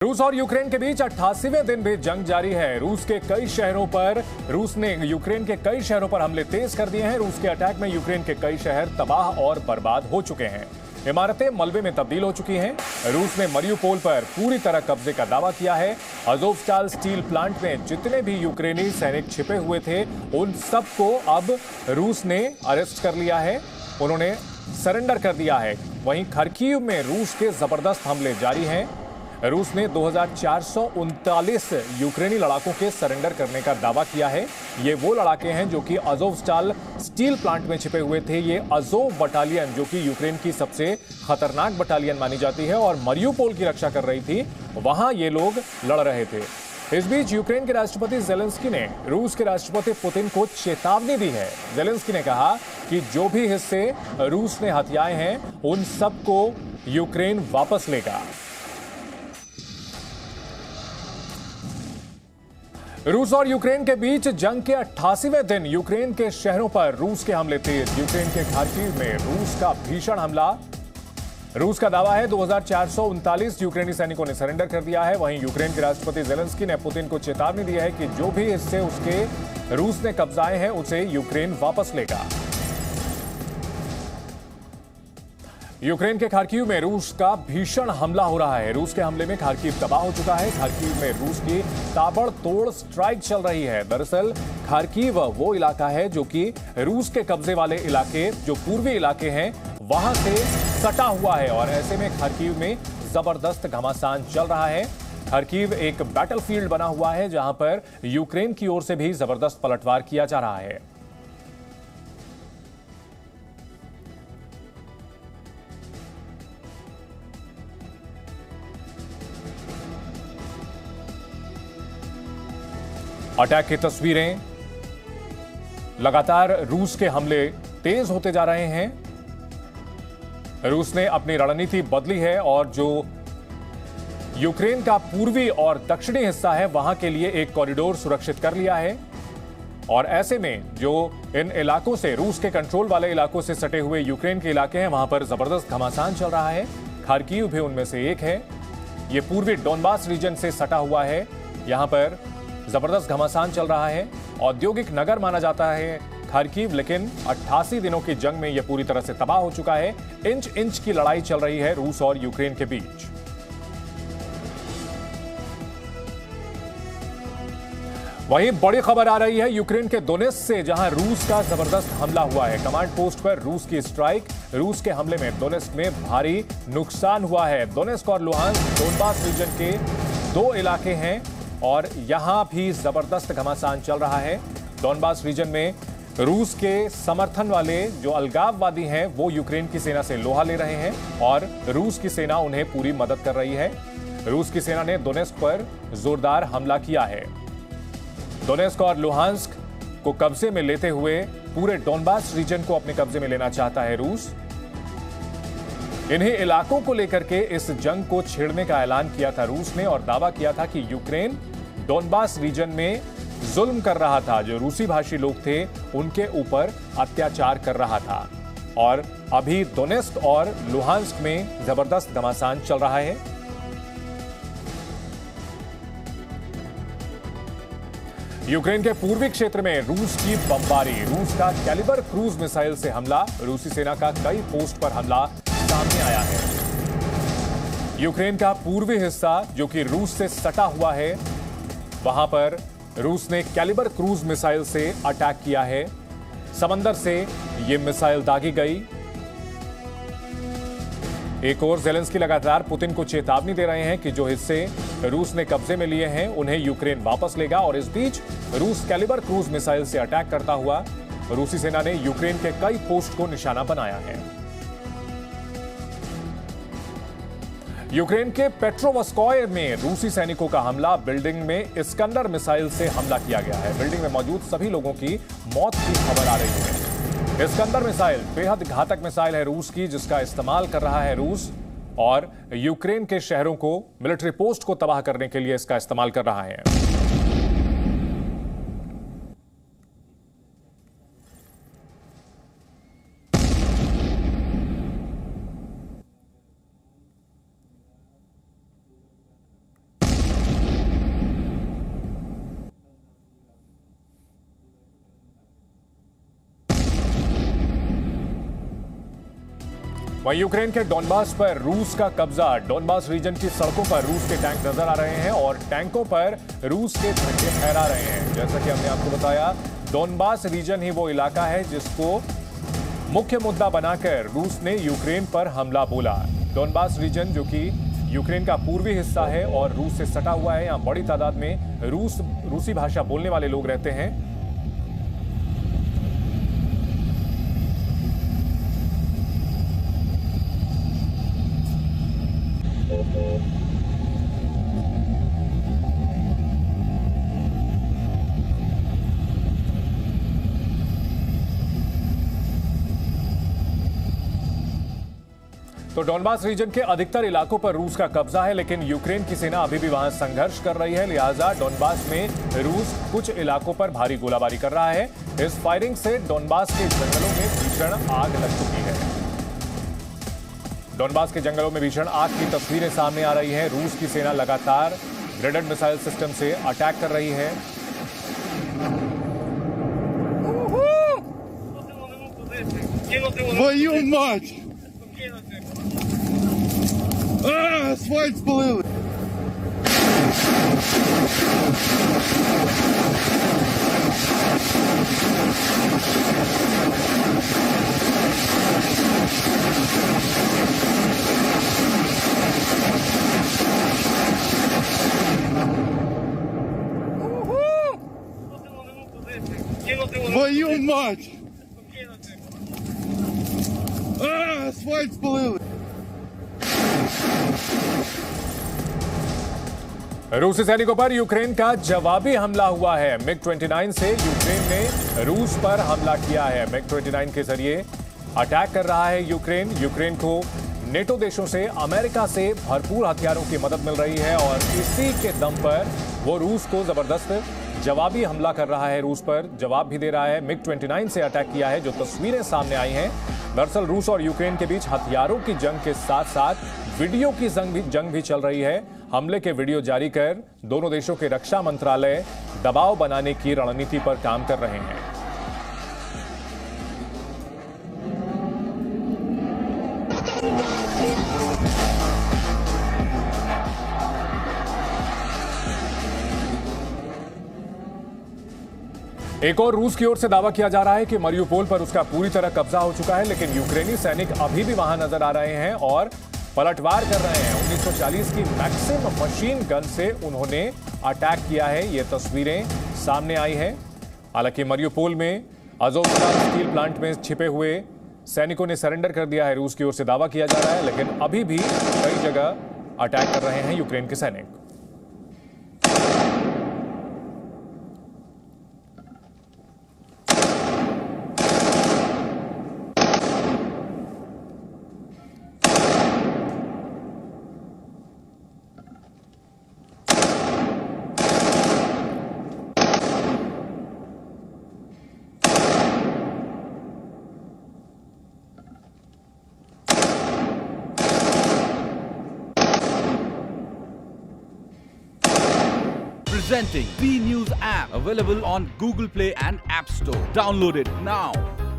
रूस और यूक्रेन के बीच 88वें दिन भी जंग जारी है। रूस ने यूक्रेन के कई शहरों पर हमले तेज कर दिए हैं। रूस के अटैक में यूक्रेन के कई शहर तबाह और बर्बाद हो चुके हैं। इमारतें मलबे में तब्दील हो चुकी हैं। रूस ने मरियुपोल पर पूरी तरह कब्जे का दावा किया है। अज़ोवस्टाल स्टील प्लांट में जितने भी यूक्रेनी सैनिक छिपे हुए थे उन सबको अब रूस ने अरेस्ट कर लिया है। उन्होंने सरेंडर कर दिया है। वहीं खार्किव में रूस के जबरदस्त हमले जारी हैं। रूस ने 2439 यूक्रेनी लड़ाकों के सरेंडर करने का दावा किया है। ये वो लड़ाके हैं जो कि अज़ोवस्टाल स्टील प्लांट में छिपे हुए थे। ये अज़ोव बटालियन जो कि यूक्रेन की सबसे खतरनाक बटालियन मानी जाती है और मरियुपोल की रक्षा कर रही थी, वहां ये लोग लड़ रहे थे। इस बीच यूक्रेन के राष्ट्रपति ज़ेलेंस्की ने रूस के राष्ट्रपति पुतिन को चेतावनी दी है। ज़ेलेंस्की ने कहा कि जो भी हिस्से रूस ने हथियाए हैं उन सबको यूक्रेन वापस लेगा। रूस और यूक्रेन के बीच जंग के 88वें दिन यूक्रेन के शहरों पर रूस के हमले तेज। यूक्रेन के खार्किव में रूस का भीषण हमला। रूस का दावा है 2439 यूक्रेनी सैनिकों ने सरेंडर कर दिया है। वहीं यूक्रेन के राष्ट्रपति ज़ेलेंस्की ने पुतिन को चेतावनी दी है कि जो भी हिस्से उसके रूस ने कब्जाए हैं उसे यूक्रेन वापस लेगा। यूक्रेन के खार्किव में रूस का भीषण हमला हो रहा है। रूस के हमले में खार्किव तबाह हो चुका है। खार्किव में रूस की ताबड़तोड़ स्ट्राइक चल रही है। दरअसल खार्किव वो इलाका है जो कि रूस के कब्जे वाले इलाके, जो पूर्वी इलाके हैं, वहां से सटा हुआ है और ऐसे में खार्किव में जबरदस्त घमासान चल रहा है। खार्किव एक बैटलफील्ड बना हुआ है जहां पर यूक्रेन की ओर से भी जबरदस्त पलटवार किया जा रहा है। अटैक की तस्वीरें, लगातार रूस के हमले तेज होते जा रहे हैं। रूस ने अपनी रणनीति बदली है और जो यूक्रेन का पूर्वी और दक्षिणी हिस्सा है वहां के लिए एक कॉरिडोर सुरक्षित कर लिया है। और ऐसे में जो इन इलाकों से, रूस के कंट्रोल वाले इलाकों से सटे हुए यूक्रेन के इलाके हैं, वहां पर जबरदस्त घमासान चल रहा है। खार्किव भी उनमें से एक है। यह पूर्वी डोनबास रीजन से सटा हुआ है। यहां पर जबरदस्त घमासान चल रहा है। औद्योगिक नगर माना जाता है खार्किव, लेकिन 88 दिनों की जंग में यह पूरी तरह से तबाह हो चुका है। इंच इंच की लड़ाई चल रही है रूस और यूक्रेन के बीच। वहीं बड़ी खबर आ रही है यूक्रेन के दोनेत्स्क से, जहां रूस का जबरदस्त हमला हुआ है। कमांड पोस्ट पर रूस की स्ट्राइक। रूस के हमले में दोनेत्स्क में भारी नुकसान हुआ है। दोनेत्स्क और लुहांस्क डोनबास रीजन के दो इलाके हैं और यहां भी जबरदस्त घमासान चल रहा है। डोनबास रीजन में रूस के समर्थन वाले जो अलगाववादी हैं वो यूक्रेन की सेना से लोहा ले रहे हैं और रूस की सेना उन्हें पूरी मदद कर रही है। रूस की सेना ने दोनेत्स्क पर जोरदार हमला किया है। दोनेत्स्क और लुहांस्क को कब्जे में लेते हुए पूरे डोनबास रीजन को अपने कब्जे में लेना चाहता है रूस। इन्हीं इलाकों को लेकर के इस जंग को छेड़ने का ऐलान किया था रूस ने और दावा किया था कि यूक्रेन डोनबास रीजन में जुल्म कर रहा था, जो रूसी भाषी लोग थे उनके ऊपर अत्याचार कर रहा था। और अभी दोनेत्स्क और लुहांस्क में जबरदस्त घमासान चल रहा है। यूक्रेन के पूर्वी क्षेत्र में रूस की बमबारी। रूस का कैलिबर क्रूज मिसाइल से हमला। रूसी सेना का कई पोस्ट पर हमला सामने आया है। यूक्रेन का पूर्वी हिस्सा जो कि रूस से सटा हुआ है, वहां पर रूस ने कैलिबर क्रूज मिसाइल से अटैक किया है। समंदर से यह मिसाइल दागी गई। एक और ज़ेलेंस्की लगातार पुतिन को चेतावनी दे रहे हैं कि जो हिस्से रूस ने कब्जे में लिए हैं उन्हें यूक्रेन वापस लेगा। और इस बीच रूस कैलिबर क्रूज मिसाइल से अटैक करता हुआ रूसी सेना ने यूक्रेन के कई पोस्ट को निशाना बनाया है। यूक्रेन के पेट्रोवस्कोय में रूसी सैनिकों का हमला। बिल्डिंग में इस्कंदर मिसाइल से हमला किया गया है। बिल्डिंग में मौजूद सभी लोगों की मौत की खबर आ रही है। इस्कंदर मिसाइल बेहद घातक मिसाइल है रूस की, जिसका इस्तेमाल कर रहा है रूस और यूक्रेन के शहरों को, मिलिट्री पोस्ट को तबाह करने के लिए इसका इस्तेमाल कर रहा है। वहीं यूक्रेन के डोनबास पर रूस का कब्जा। डोनबास रीजन की सड़कों पर रूस के टैंक नजर आ रहे हैं और टैंकों पर रूस के झंडे फहरा रहे हैं। जैसा कि हमने आपको बताया, डोनबास रीजन ही वो इलाका है जिसको मुख्य मुद्दा बनाकर रूस ने यूक्रेन पर हमला बोला। डोनबास रीजन जो कि यूक्रेन का पूर्वी हिस्सा है और रूस से सटा हुआ है, यहाँ बड़ी तादाद में रूसी भाषा बोलने वाले लोग रहते हैं। तो डोनबास रीजन के अधिकतर इलाकों पर रूस का कब्जा है, लेकिन यूक्रेन की सेना अभी भी वहां संघर्ष कर रही है। लिहाजा डोनबास में रूस कुछ इलाकों पर भारी गोलाबारी कर रहा है। इस फायरिंग से डोनबास के जंगलों में भीषण आग लग चुकी है। डोनबास के जंगलों में भीषण आग की तस्वीरें सामने आ रही हैं। रूस की सेना लगातार ग्रेनेड मिसाइल सिस्टम से अटैक कर रही है। Твою мать! Асфальт спалили! Твою мать! Асфальт спалили! रूसी सैनिकों पर यूक्रेन का जवाबी हमला हुआ है। मिग-29 से यूक्रेन ने रूस पर हमला किया है। मिग-29 के जरिए अटैक कर रहा है यूक्रेन। यूक्रेन को नेटो देशों से, अमेरिका से भरपूर हथियारों की मदद मिल रही है और इसी के दम पर वो रूस को जबरदस्त जवाबी हमला कर रहा है, रूस पर जवाब भी दे रहा है। मिग-29 से अटैक किया है, जो तस्वीरें सामने आई हैं। दरअसल रूस और यूक्रेन के बीच हथियारों की जंग के साथ साथ वीडियो की जंग भी चल रही है। हमले के वीडियो जारी कर दोनों देशों के रक्षा मंत्रालय दबाव बनाने की रणनीति पर काम कर रहे हैं। एक और रूस की ओर से दावा किया जा रहा है कि मरियुपोल पर उसका पूरी तरह कब्जा हो चुका है, लेकिन यूक्रेनी सैनिक अभी भी वहां नजर आ रहे हैं और पलटवार कर रहे हैं। 1940 की मैक्सिम मशीन गन से उन्होंने अटैक किया है। ये तस्वीरें सामने आई हैं। हालांकि मरियुपोल में अज़ोवस्ताल स्टील प्लांट में छिपे हुए सैनिकों ने सरेंडर कर दिया है, रूस की ओर से दावा किया जा रहा है, लेकिन अभी भी कई जगह अटैक कर रहे हैं यूक्रेन के सैनिक। Presenting B News app, available on Google Play and App Store. Download it now.